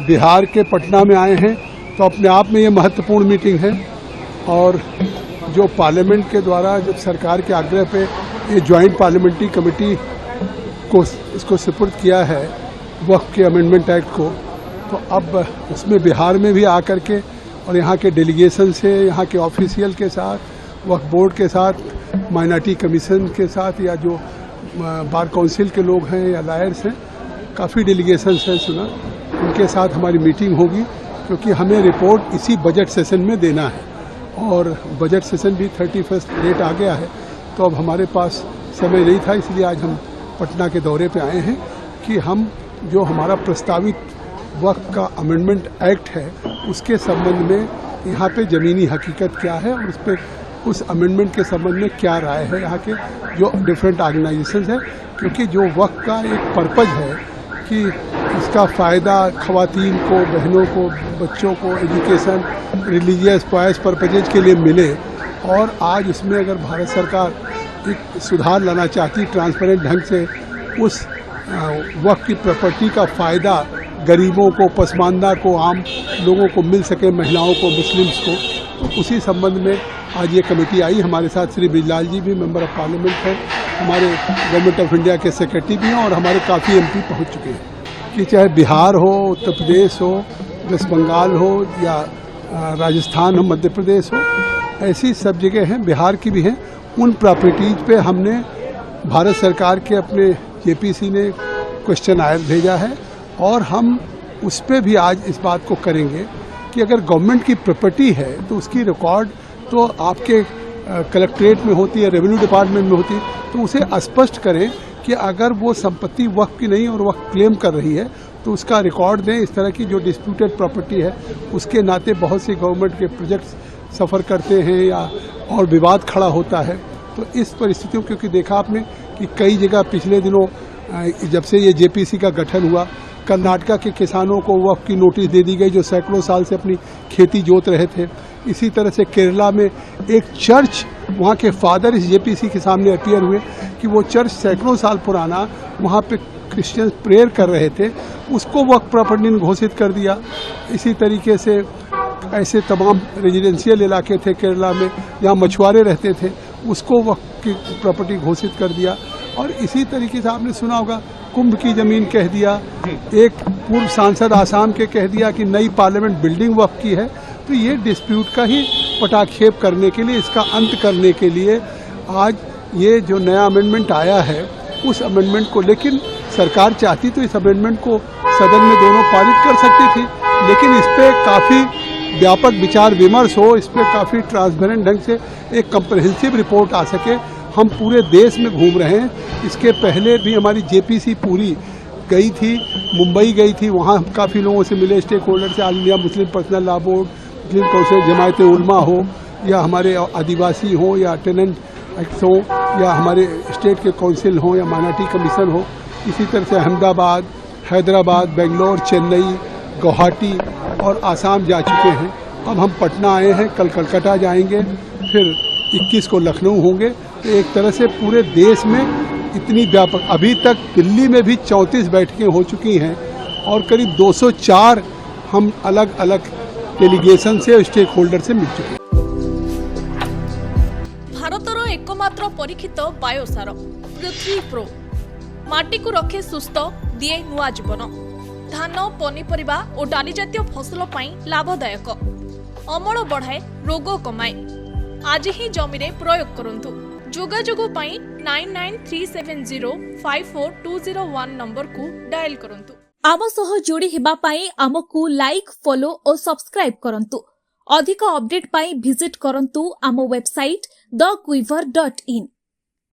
बिहार के पटना में आए हैं, तो अपने आप में ये महत्वपूर्ण मीटिंग है। और जो पार्लियामेंट के द्वारा जब सरकार के आग्रह पे ये ज्वाइंट पार्लियामेंट्री कमेटी को इसको सुपुर्द किया है वक्फ के अमेंडमेंट एक्ट को, तो अब उसमें बिहार में भी आकर के और यहाँ के डेलीगेशन से, यहाँ के ऑफिशियल के साथ, वक्फ बोर्ड के साथ, माइनॉरिटी कमीशन के साथ, या जो बार काउंसिल के लोग हैं या लॉयर्स हैं, काफ़ी डेलीगेशन हैं सुना, उनके साथ हमारी मीटिंग होगी, क्योंकि हमें रिपोर्ट इसी बजट सेशन में देना है। और बजट सेशन भी 31 डेट आ गया है, तो अब हमारे पास समय नहीं था, इसलिए आज हम पटना के दौरे पे आए हैं कि हम जो हमारा प्रस्तावित वक्फ का अमेंडमेंट एक्ट है उसके संबंध में यहाँ पे ज़मीनी हकीकत क्या है और उस अमेंडमेंट के संबंध में क्या राय है यहाँ के जो डिफरेंट ऑर्गेनाइजेशंस है। क्योंकि जो वक्फ का एक पर्पज है कि इसका फ़ायदा ख़वातीन को, बहनों को, बच्चों को एजुकेशन, रिलीजियस पॉयस पर्पजेज के लिए मिले, और आज उसमें अगर भारत सरकार एक सुधार लाना चाहती ट्रांसपेरेंट ढंग से, उस वक्फ की प्रॉपर्टी का फ़ायदा गरीबों को, पसमानदा को, आम लोगों को मिल सके, महिलाओं को, मुस्लिम्स को, तो उसी संबंध में आज ये कमेटी आई। हमारे साथ श्री बिजलाल जी भी मेंबर ऑफ पार्लियामेंट हैं, हमारे गवर्नमेंट ऑफ इंडिया के सेक्रेटरी भी हैं, और हमारे काफ़ी एमपी पहुंच चुके हैं। कि चाहे बिहार हो, उत्तर प्रदेश हो, वेस्ट बंगाल हो, या राजस्थान हो, मध्य प्रदेश हो, ऐसी सब जगह हैं, बिहार की भी हैं। उन प्रॉपर्टीज पे हमने भारत सरकार के अपने जेपीसी ने क्वेश्चन आयर भेजा है, और हम उस पर भी आज इस बात को करेंगे कि अगर गवर्नमेंट की प्रॉपर्टी है तो उसकी रिकॉर्ड तो आपके कलेक्ट्रेट में होती है, रेवेन्यू डिपार्टमेंट में होती है, तो उसे स्पष्ट करें कि अगर वो संपत्ति वक्फ की नहीं और वक्फ क्लेम कर रही है तो उसका रिकॉर्ड दें। इस तरह की जो डिस्प्यूटेड प्रॉपर्टी है उसके नाते बहुत सी गवर्नमेंट के प्रोजेक्ट्स सफ़र करते हैं या और विवाद खड़ा होता है। तो इस परिस्थितियों, क्योंकि देखा आपने कि कई जगह पिछले दिनों जब से ये जेपीसी का गठन हुआ, कर्नाटका के किसानों को वक्फ की नोटिस दे दी गई जो सैकड़ों साल से अपनी खेती जोत रहे थे। इसी तरह से केरला में एक चर्च, वहाँ के फादर इस जेपीसी के सामने अपीयर हुए कि वो चर्च सैकड़ों साल पुराना, वहाँ पे क्रिश्चियन प्रेयर कर रहे थे, उसको वक्फ प्रॉपर्टी घोषित कर दिया। इसी तरीके से ऐसे तमाम रेजिडेंशियल इलाके थे केरला में जहाँ मछुआरे रहते थे, उसको वक्फ की प्रॉपर्टी घोषित कर दिया। और इसी तरीके से आपने सुना होगा कुंभ की जमीन कह दिया, एक पूर्व सांसद आसाम के कह दिया कि नई पार्लियामेंट बिल्डिंग वक्फ की है। तो ये डिस्प्यूट का ही पटाक्षेप करने के लिए, इसका अंत करने के लिए आज ये जो नया अमेंडमेंट आया है उस अमेंडमेंट को, लेकिन सरकार चाहती तो इस अमेंडमेंट को सदन में दोनों पारित कर सकती थी, लेकिन इस पर काफ़ी व्यापक विचार विमर्श हो, इस पर काफ़ी ट्रांसपेरेंट ढंग से एक कंप्रहेंसिव रिपोर्ट आ सके। हम पूरे देश में घूम रहे हैं। इसके पहले भी हमारी जेपीसी पूरी गई थी, मुंबई गई थी, वहाँ हम काफ़ी लोगों से मिले, स्टेक होल्डर से, all India Muslim personal law board, Muslim council, Jamiat Ulama हो, या हमारे आदिवासी हो, या टेनेंट एक्ट हो, या हमारे स्टेट के काउंसिल हो, या माइनॉरिटी कमीशन हो। इसी तरह से अहमदाबाद, हैदराबाद, बेंगलोर, चेन्नई, गुवाहाटी और आसाम जा चुके हैं। अब हम पटना आए हैं, कल कलकत्ता जाएंगे, फिर 21 को लखनऊ होंगे। तो एक तरह से पूरे देश में इतनी व्यापक, अभी तक दिल्ली में भी 34 बैठकें हो चुकी हैं, और करीब 204 हम अलग अलग डेलीगेशन से, स्टेक होल्डर से मिल चुके हैं। भारतर एकमात्र परीक्षित बायोसार पृथ्वी प्रो माटी को रखे सुस्थ, दिए नुआ जीवन। धान, पनीपरिबा और डाली जातीय फसल लाभदायक, अमल बढ़ाए, रोग कमाए। आज ही जमी प्रयोग करंतु। जोगाजोग 9937054201 नंबर को डायल करंतु। आम सह जोड़ी हेबा पाई आमको लाइक, फॉलो और सब्सक्राइब करंतु। अधिक अपडेट पाई विजिट करंतु आम वेबसाइट thequiver.in।